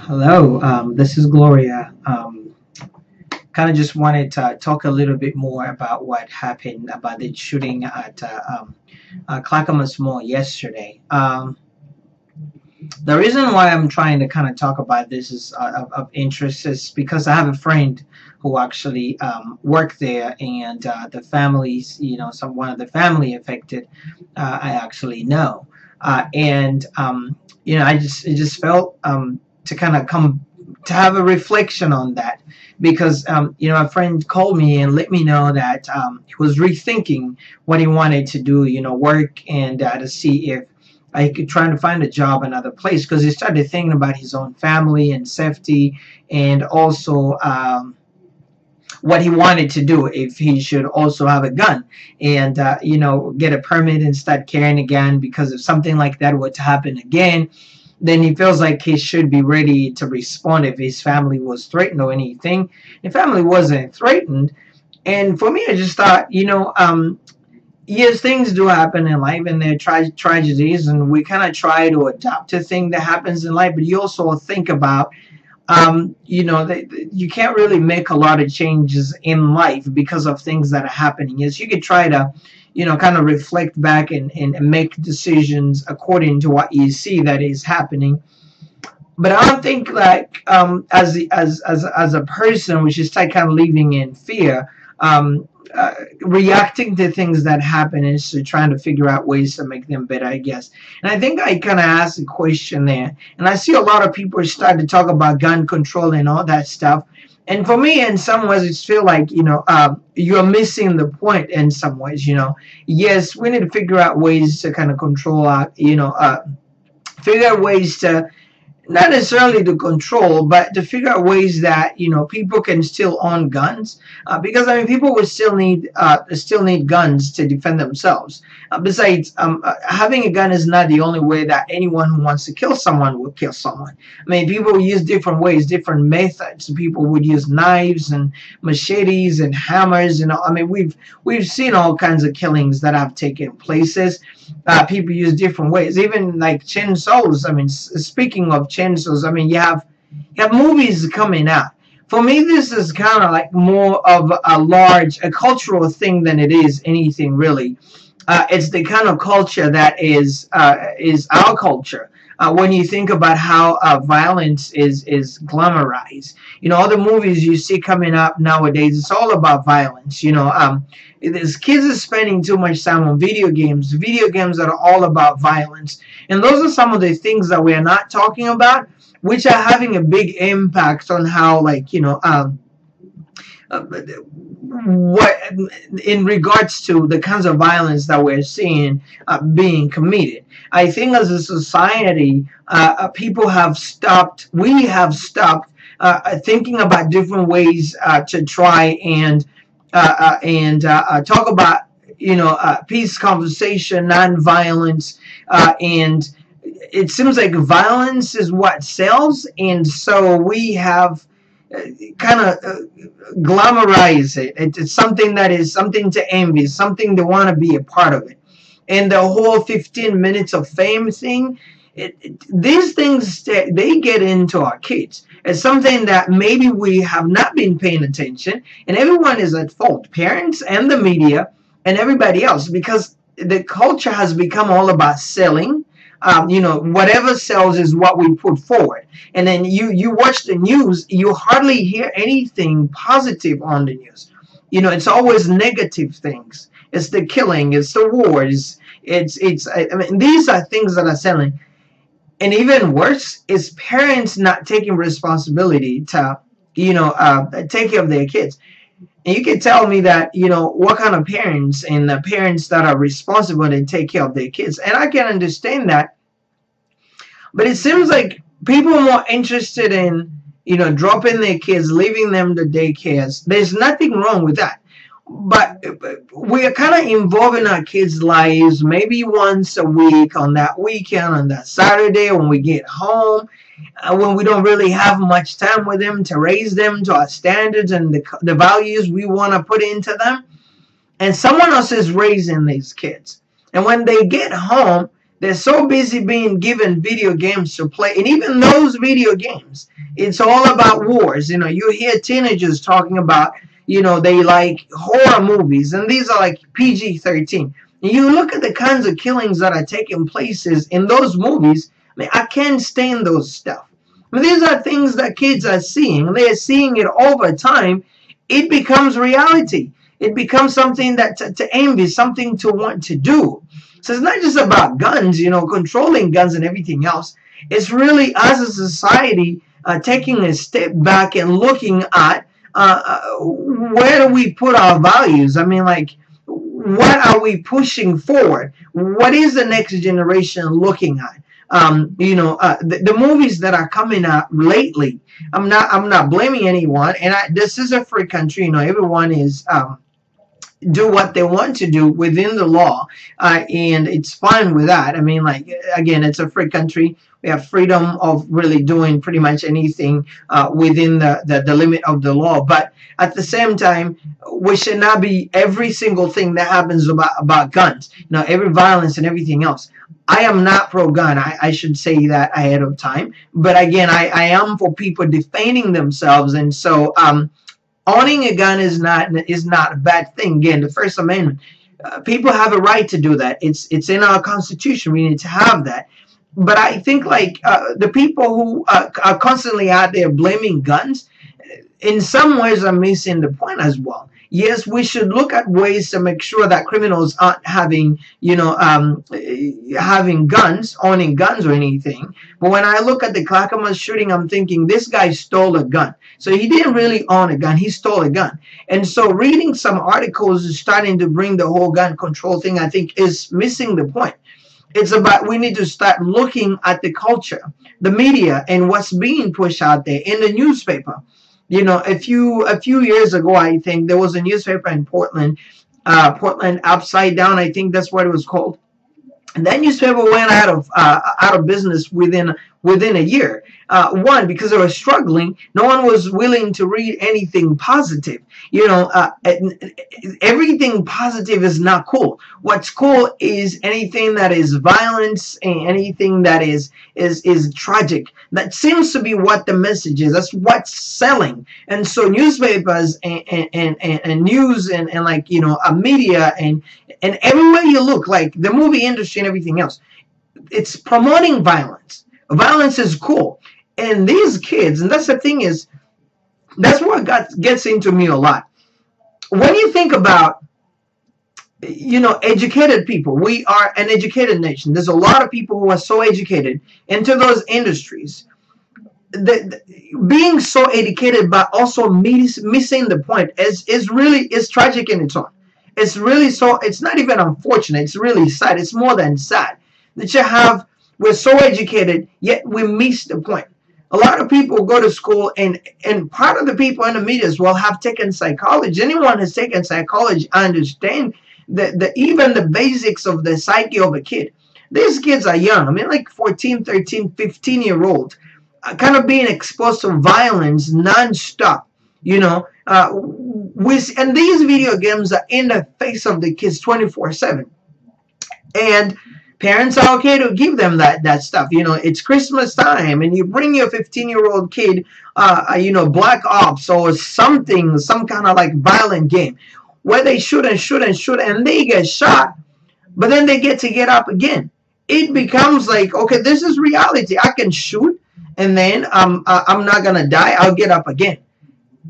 Hello, this is Gloria. Kind of just wanted to talk a little bit more about what happened about the shooting at Clackamas Mall yesterday. The reason why I'm trying to kind of talk about this is of interest is because I have a friend who actually worked there, and the families, one of the family affected, I actually know, and I just felt to kind of come to have a reflection on that because a friend called me and let me know that he was rethinking what he wanted to do, work, and to see if I could try to find a job another place, because he started thinking about his own family and safety, and also what he wanted to do, if he should also have a gun and get a permit and start carrying a gun, because if something like that were to happen again, then he feels like he should be ready to respond if his family was threatened or anything. The family wasn't threatened. And for me, I just thought, yes, things do happen in life, and there are tragedies, and we kind of try to adapt to things that happens in life. But you also think about, that you can't really make a lot of changes in life because of things that are happening. Yes, you could try to, kind of reflect back and make decisions according to what you see that is happening. But I don't think, like, as a person, which is like kind of living in fear, reacting to things that happen is to trying to figure out ways to make them better, I guess. And I think I kind of asked a question there, and I see a lot of people start to talk about gun control and all that stuff. And for me, in some ways, it feel like, you're missing the point in some ways. Yes, we need to figure out ways to kind of control our, figure out ways to, not necessarily to control, but to figure out ways that people can still own guns, because I mean, people will still need guns to defend themselves. Besides, having a gun is not the only way that anyone who wants to kill someone will kill someone. I mean, people use different ways, different methods. People would use knives and machetes and hammers. I mean, we've seen all kinds of killings that have taken places. People use different ways, even like chainsaws. I mean, speaking of chainsaws, I mean, you have movies coming out. For me, this is kind of like more of a cultural thing than it is anything really. It's the kind of culture that is our culture. When you think about how violence is glamorized, all the movies you see coming up nowadays, it's all about violence. There's kids are spending too much time on video games that are all about violence, and those are some of the things that we are not talking about, which are having a big impact on how, like, what in regards to the kinds of violence that we're seeing being committed. I think as a society, we have stopped thinking about different ways to try and talk about, peace, conversation, nonviolence, and it seems like violence is what sells, and so we have kind of glamorize it. It's something that is something to envy, something to want to be a part of it. And the whole 15 minutes of fame thing, these things, they get into our kids. It's something that maybe we have not been paying attention, and everyone is at fault, parents and the media and everybody else, because the culture has become all about selling. Whatever sells is what we put forward. And then you watch the news, you hardly hear anything positive on the news. It's always negative things. It's the killing, it's the wars, I mean, these are things that are selling. And even worse is parents not taking responsibility to, take care of their kids. And you can tell me that, what kind of parents, and the parents that are responsible to take care of their kids. And I can understand that. But it seems like people are more interested in, dropping their kids, leaving them to daycares. There's nothing wrong with that. But we are kind of involving our kids' lives maybe once a week, on that weekend, on that Saturday when we get home, when we don't really have much time with them to raise them to our standards and the values we want to put into them. And someone else is raising these kids. And when they get home, they're so busy being given video games to play. And even those video games, It's all about wars. You know, you hear teenagers talking about, you know, they like horror movies, and these are like PG-13. You look at the kinds of killings that are taking places in those movies. I mean, I can't stand those stuff. I mean, these are things that kids are seeing. They're seeing it over time. It becomes reality. It becomes something that to envy, something to want to do. So it's not just about guns, you know, controlling guns and everything else. It's really, as a society, taking a step back and looking at where do we put our values? I mean, like, what are we pushing forward? What is the next generation looking at? You know, the movies that are coming out lately, I'm not blaming anyone, and this is a free country. You know, everyone is do what they want to do within the law, and it's fine with that. I mean, like, again, it's a free country. We have freedom of really doing pretty much anything within the limit of the law. But at the same time, we should not be every single thing that happens about guns, you know, every violence and everything else. I am not pro-gun. I should say that ahead of time. But again, I am for people defending themselves. And so owning a gun is not a bad thing. Again, the First Amendment, people have a right to do that. It's in our Constitution. We need to have that. But I think, like, the people who are constantly out there blaming guns, in some ways are missing the point as well. Yes, we should look at ways to make sure that criminals aren't having, you know, having guns, owning guns or anything. But when I look at the Clackamas shooting, I'm thinking this guy stole a gun. So he didn't really own a gun. He stole a gun. And so reading some articles is starting to bring the whole gun control thing, I think, is missing the point. It's about, we need to start looking at the culture, the media, and what's being pushed out there in the newspaper. You know, a few years ago, I think there was a newspaper in Portland, Portland Upside Down, I think that's what it was called. And that newspaper went out of business within a year. One, because they were struggling. No one was willing to read anything positive. You know, everything positive is not cool. What's cool is anything that is violence and anything that is tragic. That seems to be what the message is. That's what's selling. And so newspapers and news and like, you know, media and everywhere you look, like the movie industry and everything else, it's promoting violence. Violence is cool. And these kids, and that's the thing is, that's what gets into me a lot. When you think about, you know, educated people, we are an educated nation. There's a lot of people who are so educated into those industries. Being so educated but also missing the point is really tragic in its own. It's really so, it's not even unfortunate. It's really sad. It's more than sad that we're so educated, yet we miss the point. A lot of people go to school, and part of the people in the media as well have taken psychology. Anyone who's taken psychology understand even the basics of the psyche of a kid. These kids are young. I mean, like 14, 13, 15-year-old, kind of being exposed to violence nonstop, you know. And these video games are in the face of the kids 24/7. And parents are okay to give them that stuff. You know, it's Christmas time, and you bring your 15-year-old kid, you know, Black Ops or something, some kind of like violent game where they shoot and shoot and shoot, and they get shot, but then they get up again. It becomes like, okay, this is reality. I can shoot, and then I'm not gonna die. I'll get up again.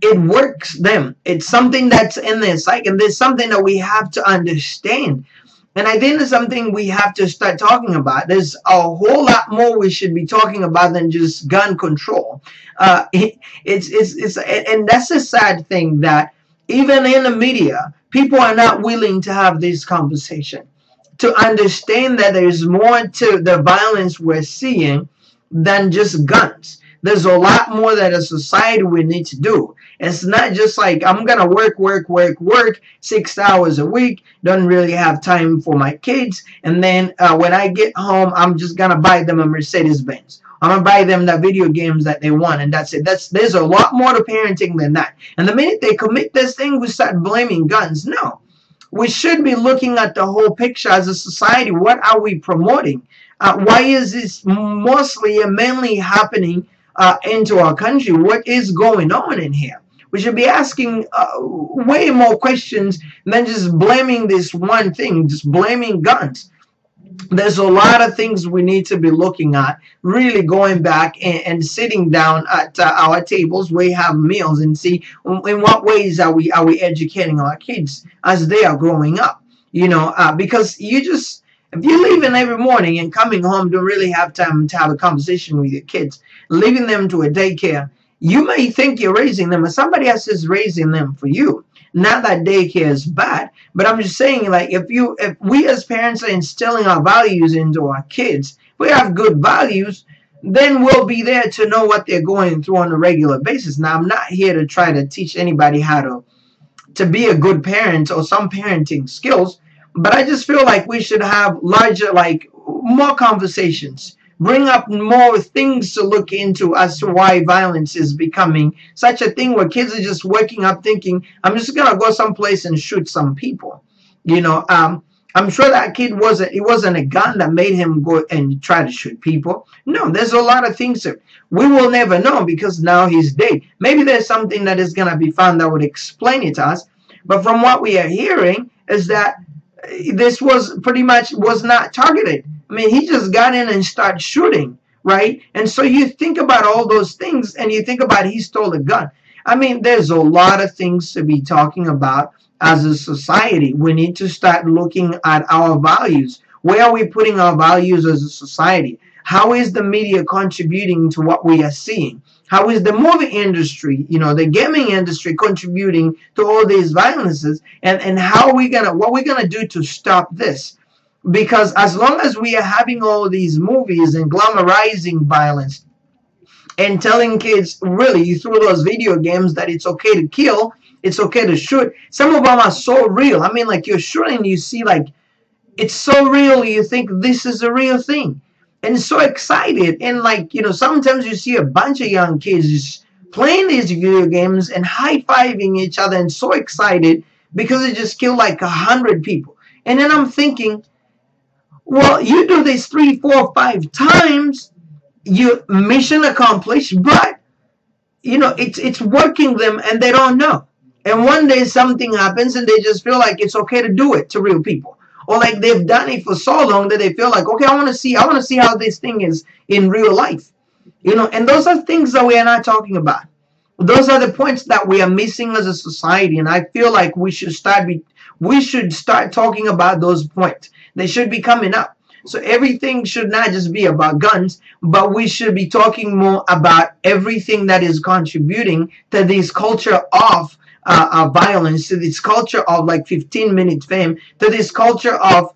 It works them. It's something that's in their psyche, and there's something that we have to understand. And I think there's something we have to start talking about. There's a whole lot more we should be talking about than just gun control. And that's a sad thing that even in the media, people are not willing to have this conversation, to understand that there's more to the violence we're seeing than just guns. There's a lot more that as a society we need to do. It's not just like, I'm going to work 6 hours a week, don't really have time for my kids, and then when I get home, I'm just going to buy them a Mercedes-Benz. I'm going to buy them the video games that they want, and that's it. There's a lot more to parenting than that. And the minute they commit this thing, we start blaming guns. No. We should be looking at the whole picture as a society. What are we promoting? Why is this mostly and mainly happening into our country. What is going on in here? We should be asking way more questions than just blaming this one thing, just blaming guns. There's a lot of things we need to be looking at, really going back and sitting down at our tables. We have meals and see in what ways are we educating our kids as they are growing up. Because if you're leaving every morning and coming home, don't really have time to have a conversation with your kids, leaving them to a daycare, you may think you're raising them, but somebody else is raising them for you. Not that daycare is bad, but I'm just saying, like, if we as parents are instilling our values into our kids, we have good values, then we'll be there to know what they're going through on a regular basis. Now, I'm not here to try to teach anybody how to be a good parent or some parenting skills, but I just feel like we should have more conversations, bring up more things to look into as to why violence is becoming such a thing where kids are just waking up thinking, I'm just going to go someplace and shoot some people. I'm sure that kid it wasn't a gun that made him go and try to shoot people. No, there's a lot of things that we will never know because now he's dead. Maybe there's something that is going to be found that would explain it to us. But from what we are hearing is that this was not targeted. I mean, he just got in and started shooting, right? And so you think about all those things and you think about he stole a gun. I mean, there's a lot of things to be talking about as a society. We need to start looking at our values. Where are we putting our values as a society? How is the media contributing to what we are seeing? How is the movie industry, the gaming industry contributing to all these violences? And what are we gonna do to stop this? Because as long as we are having all these movies and glamorizing violence and telling kids, really, through those video games, that it's okay to kill, it's okay to shoot. Some of them are so real. I mean, like, you're shooting, you see, like, it's so real, you think this is a real thing. And so excited. And, like, sometimes you see a bunch of young kids just playing these video games and high-fiving each other and so excited because they just killed like 100 people. And then I'm thinking, well, you do this 3, 4, 5 times, you mission accomplished, but it's working them and they don't know. And one day something happens and they just feel like it's okay to do it to real people. Or like they've done it for so long that they feel like, okay, I want to see how this thing is in real life. And those are things that we are not talking about. Those are the points that we are missing as a society. And I feel like we should start talking about those points. They should be coming up. So everything should not just be about guns, but we should be talking more about everything that is contributing to this culture of violence, to this culture of like 15-minute fame, to this culture of,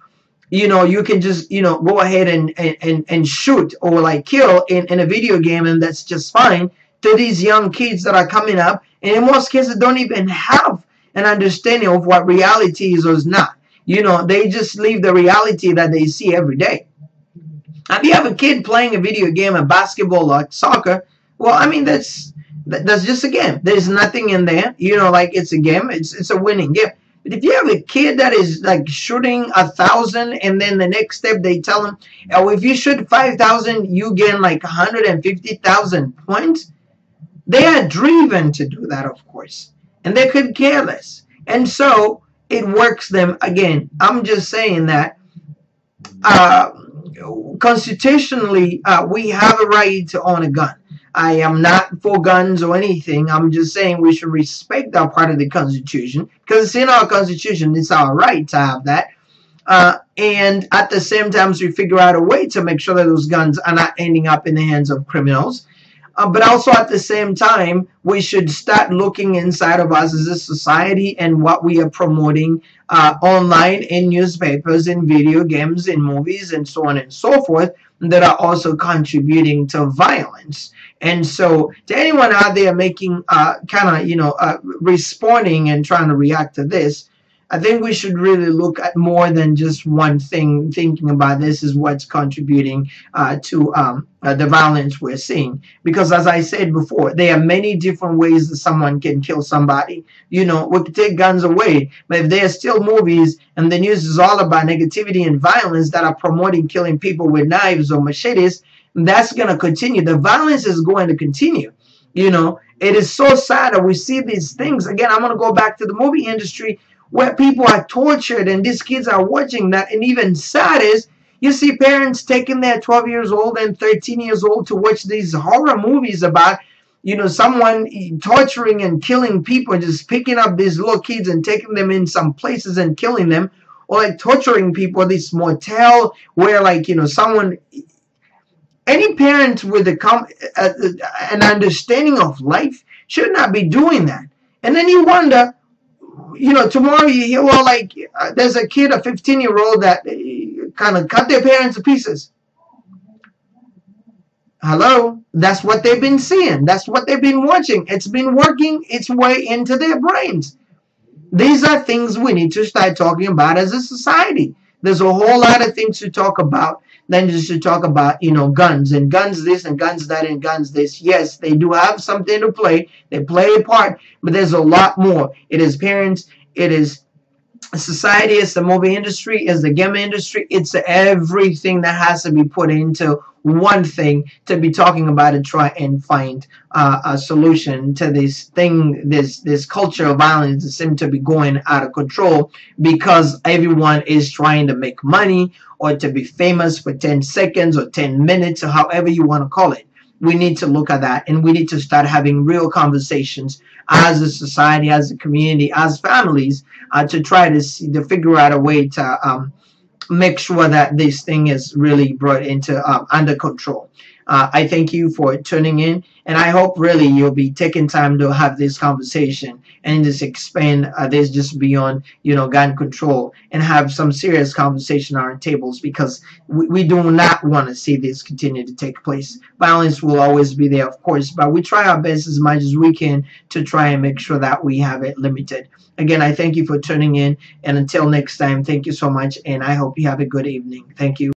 you can just, go ahead and shoot or like kill in a video game, and that's just fine, to these young kids that are coming up, and in most cases don't even have an understanding of what reality is or is not. They just leave the reality that they see every day. If you have a kid playing a video game, a basketball or soccer, well, I mean, that's just a game. There's nothing in there. Like, it's a game. It's a winning game. But if you have a kid that is like shooting 1,000 and then the next step they tell them, oh, if you shoot 5,000, you gain like 150,000 points. They are driven to do that, of course. And they could care less. And so it works them again. I'm just saying that constitutionally, we have a right to own a gun. I am not for guns or anything. I'm just saying we should respect our part of the Constitution because it's in our Constitution. It's our right to have that. And at the same time, we figure out a way to make sure that those guns are not ending up in the hands of criminals. But also at the same time, we should start looking inside of us as a society and what we are promoting online, in newspapers, in video games, in movies, and so on and so forth, that are also contributing to violence. And so to anyone out there making responding and trying to react to this, I think we should really look at more than just one thing, thinking about this is what's contributing to the violence we're seeing. Because as I said before, there are many different ways that someone can kill somebody. We could take guns away, but if there are still movies and the news is all about negativity and violence that are promoting killing people with knives or machetes, that's going to continue. The violence is going to continue. You know, it is so sad that we see these things. Again, I'm going to go back to the movie industry where people are tortured and these kids are watching that. And even sad is you see parents taking their 12 years old and 13 years old to watch these horror movies about, you know, someone torturing and killing people, just picking up these little kids and taking them in some places and killing them, or like torturing people, this motel where, like, you know, someone, any parent with an understanding of life should not be doing that. And then you wonder, you know, tomorrow you hear, well, like, there's a kid, a 15-year-old that kind of cut their parents to pieces. Hello? That's what they've been seeing. That's what they've been watching. It's been working its way into their brains. These are things we need to start talking about as a society. There's a whole lot of things to talk about than just to talk about, you know, guns and guns this and guns that and guns this. Yes, they do have something to play. They play a part, but there's a lot more. It is parents. It is society. It's the movie industry. It's the game industry. It's everything that has to be put into one thing to be talking about and try and find a solution to this thing, this culture of violence that seems to be going out of control because everyone is trying to make money or to be famous for 10 seconds or 10 minutes or however you want to call it. We need to look at that, and we need to start having real conversations as a society, as a community, as families, to try to figure out a way to make sure that this thing is really brought into under control. I thank you for tuning in, and I hope really you'll be taking time to have this conversation and just expand this just beyond, you know, gun control, and have some serious conversation on our tables, because we do not want to see this continue to take place. Violence will always be there, of course, but we try our best as much as we can to try and make sure that we have it limited. Again, I thank you for tuning in, and until next time, thank you so much, and I hope you have a good evening. Thank you.